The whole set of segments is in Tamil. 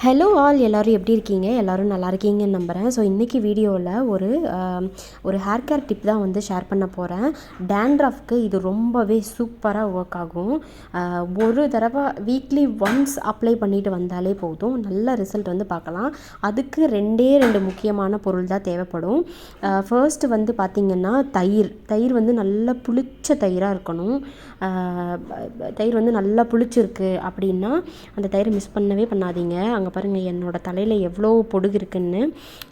ஹலோ ஆல், எல்லோரும் எப்படி இருக்கீங்க? எல்லோரும் நல்லா இருக்கீங்கன்னு நம்புகிறேன். ஸோ இன்றைக்கி வீடியோவில் ஒரு ஹேர் கேர் டிப் தான் வந்து ஷேர் பண்ண போகிறேன். டேண்ட்ரஃப்க்கு இது ரொம்பவே சூப்பராக ஒர்க் ஆகும். ஒரு தடவை வீக்லி ஒன்ஸ் அப்ளை பண்ணிட்டு வந்தாலே போதும், நல்ல ரிசல்ட் வந்து பார்க்கலாம். அதுக்கு ரெண்டு முக்கியமான பொருள் தான் தேவைப்படும். ஃபர்ஸ்ட்டு வந்து பார்த்திங்கன்னா தயிர் வந்து நல்லா புளிச்ச தயிராக இருக்கணும். தயிர் வந்து நல்லா புளிச்சிருக்கு அப்படின்னா அந்த தயிரை மிஸ் பண்ணவே பண்ணாதீங்க. அங்கே பாருங்கள் என்னோடய தலையில் எவ்வளோ பொடுகு இருக்குன்னு.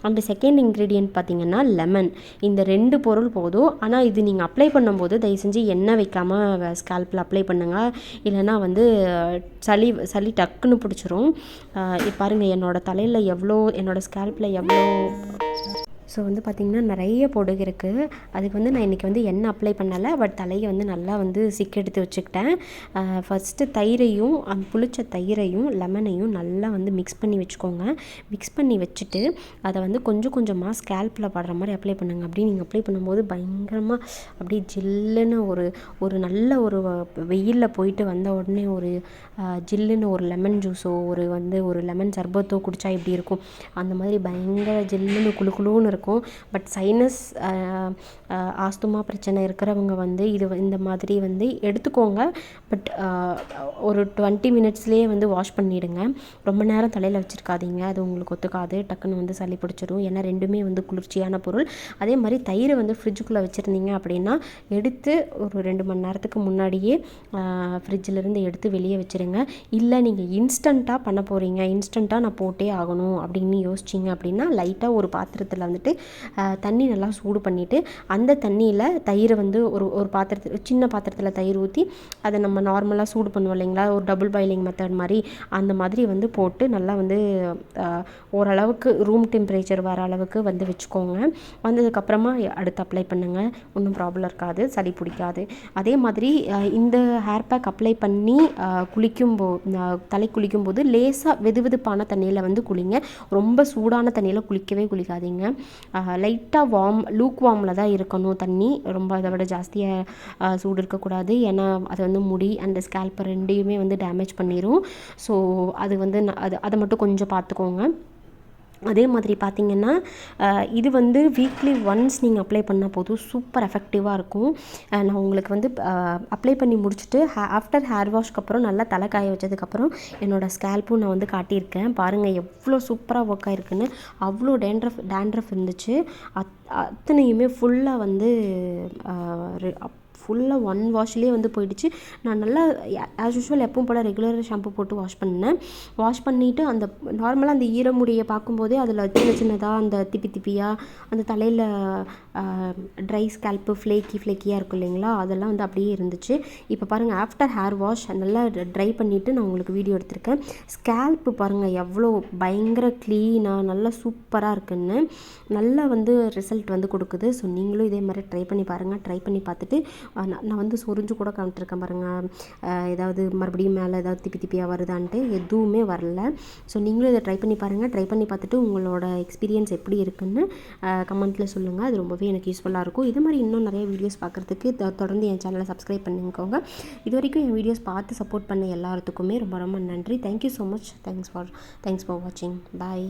அந்த செகண்ட் இன்க்ரீடியன்ட் பார்த்திங்கன்னா லெமன். இந்த 2 பொருள் போதும். ஆனால் இது நீங்கள் அப்ளை பண்ணும்போது தயவு செஞ்சு எண்ணெய் வைக்காமல் ஸ்கேல்பில் அப்ளை பண்ணுங்கள். இல்லைனா வந்து சளி டக்குன்னு பிடிச்சிரும். பாருங்கள் என்னோடய தலையில் என்னோடய ஸ்கேல்பில் எவ்வளோ ஸோ வந்து பார்த்திங்கன்னா நிறைய பொடுகு இருக்குது. அதுக்கு வந்து நான் இன்றைக்கி வந்து எண்ணெய் அப்ளை பண்ணலை, பட் தலையை வந்து நல்லா வந்து சிக்கெடுத்து வச்சுக்கிட்டேன். ஃபஸ்ட்டு தயிரையும் புளிச்ச தயிரையும் லெமனையும் நல்லா வந்து மிக்ஸ் பண்ணி வச்சுக்கோங்க. மிக்ஸ் பண்ணி வச்சுட்டு அதை வந்து கொஞ்சமாக ஸ்கேல்பில் படுற மாதிரி அப்ளை பண்ணுங்கள். அப்படி நீங்கள் அப்ளை பண்ணும்போது பயங்கரமாக அப்படியே ஜில்லுன்னு ஒரு நல்ல ஒரு வெயிலில் போயிட்டு வந்த உடனே ஒரு ஜில்லுன்னு ஒரு லெமன் ஜூஸோ ஒரு லெமன் சர்பத்தோ குடித்தா எப்படி இருக்கும், அந்த மாதிரி பயங்கர ஜில்லுன்னு குளுன்னு இருக்கும். பட் சைனஸ் ஆஸ்துமா பிரச்சனை இருக்கிறவங்க வந்து இந்த மாதிரி வந்து எடுத்துக்கோங்க. பட் ஒரு 20 மினிட்ஸ்லேயே வந்து வாஷ் பண்ணிவிடுங்க. ரொம்ப நேரம் தலையில் வச்சுருக்காதீங்க, அது உங்களுக்கு ஒத்துக்காது. டக்குன்னு வந்து சளி பிடிச்சிடும். ஏன்னா ரெண்டுமே வந்து குளிர்ச்சியான பொருள். அதே மாதிரி தயிர் வந்து ஃப்ரிட்ஜுக்குள்ளே வச்சுருந்தீங்க அப்படின்னா எடுத்து ஒரு 2 மணி நேரத்துக்கு முன்னாடியே ஃப்ரிட்ஜிலேருந்து எடுத்து வெளியே வச்சுருங்க. இல்லை நீங்கள் இன்ஸ்டண்ட்டாக பண்ண போகிறீங்க, இன்ஸ்டண்ட்டாக நான் போட்டே ஆகணும் அப்படின்னு யோசிச்சிங்க அப்படின்னா லைட்டாக ஒரு பாத்திரத்தில் வந்துட்டு தண்ணி நல்லா சூடு பண்ணிவிட்டு அந்த தண்ணியில் தயிரை வந்து ஒரு பாத்திரத்தில் சின்ன பாத்திரத்தில் தயிர் ஊற்றி அதை நம்ம நார்மலாக சூடு பண்ணுவோம் இல்லைங்களா, ஒரு டபுள் பாயிலிங் மெத்தட் மாதிரி அந்த மாதிரி வந்து போட்டு நல்லா வந்து ஓரளவுக்கு ரூம் டெம்பரேச்சர் வர அளவுக்கு வந்து வச்சுக்கோங்க. வந்ததுக்கப்புறமா அடுத்து அப்ளை பண்ணுங்கள். ஒன்றும் ப்ராப்ளம் இருக்காது, சளி பிடிக்காது. அதே மாதிரி இந்த ஹேர் பேக் அப்ளை பண்ணி தலை குளிக்கும்போது லேசாக வெதுவெதுப்பான தண்ணியில் வந்து குளிங்க. ரொம்ப சூடான தண்ணியில் குளிக்காதீங்க. லைட்டாக லூக் வார்மில் தான் இருக்கணும் தண்ணி. ரொம்ப அதை விட ஜாஸ்தியாக சூடு இருக்கக்கூடாது. ஏன்னா அது வந்து முடி அந்த ஸ்கேல்ப் ரெண்டையுமே வந்து டேமேஜ் பண்ணிடும். ஸோ அது வந்து அதை மட்டும் கொஞ்சம் பார்த்துக்கோங்க. அதே மாதிரி பார்த்திங்கன்னா இது வந்து வீக்லி ஒன்ஸ் நீங்கள் அப்ளை பண்ணால் போதும், சூப்பர் எஃபெக்டிவாக இருக்கும். நான் உங்களுக்கு வந்து அப்ளை பண்ணி முடிச்சுட்டு ஆஃப்டர் ஹேர் வாஷ்க்கு அப்புறம் நல்லா தலை காய வச்சதுக்கப்புறம் என்னோடய ஸ்கேல்ப்பும் நான் வந்து காட்டியிருக்கேன். பாருங்கள் எவ்வளோ சூப்பராக ஒர்க் ஆகிருக்குன்னு. அவ்வளோ டேண்ட்ரஃப் இருந்துச்சு. அத்தனையுமே ஃபுல்லாக வந்து ஃபுல்லாக 1 வாஷ்லேயே வந்து போயிடுச்சு. நான் நல்லா ஆஸ் யூஷுவல் எப்பவும் போல் ரெகுலராக ஷாம்பு போட்டு வாஷ் பண்ணேன். வாஷ் பண்ணிவிட்டு அந்த நார்மலாக அந்த ஈரமுடியை பார்க்கும்போதே அதில் சின்னதாக அந்த திப்பியாக அந்த தலையில் ட்ரை ஸ்கேல்ப்பு ஃப்ளேக்கியாக இருக்கும் இல்லைங்களா, அதெல்லாம் வந்து அப்படியே இருந்துச்சு. இப்போ பாருங்கள் ஆஃப்டர் ஹேர் வாஷ் நல்லா ட்ரை பண்ணிவிட்டு நான் உங்களுக்கு வீடியோ எடுத்திருக்கேன். ஸ்கேல்ப்பு பாருங்கள் எவ்வளோ பயங்கர க்ளீனாக நல்லா சூப்பராக இருக்குன்னு நல்லா வந்து ரிசல்ட் வந்து கொடுக்குது. ஸோ நீங்களும் இதே மாதிரி ட்ரை பண்ணி பாருங்கள். ட்ரை பண்ணி பார்த்துட்டு நான் வந்து சொரிஞ்சு கூட காமிச்சிருக்கேன் பாருங்கள், ஏதாவது மறுபடியும் மேலே ஏதாவது திப்பியாக வருதான்ட்டு. எதுவுமே வரல. ஸோ நீங்களும் இதை ட்ரை பண்ணி பாருங்கள். ட்ரை பண்ணி பார்த்துட்டு உங்களோட எக்ஸ்பீரியன்ஸ் எப்படி இருக்குன்னு கமெண்ட்டில் சொல்லுங்கள். அது ரொம்பவே எனக்கு யூஸ்ஃபுல்லாக இருக்கும். இது மாதிரி இன்னும் நிறைய வீடியோஸ் பார்க்குறதுக்கு தொடர்ந்து என் சேனலை சப்ஸ்கிரைப் பண்ணிக்கோங்க. இது வரைக்கும் என் வீடியோஸ் பார்த்து சப்போர்ட் பண்ண எல்லாத்துக்குமே ரொம்ப ரொம்ப நன்றி. Thank you so much. Thanks for வாட்சிங். பாய்.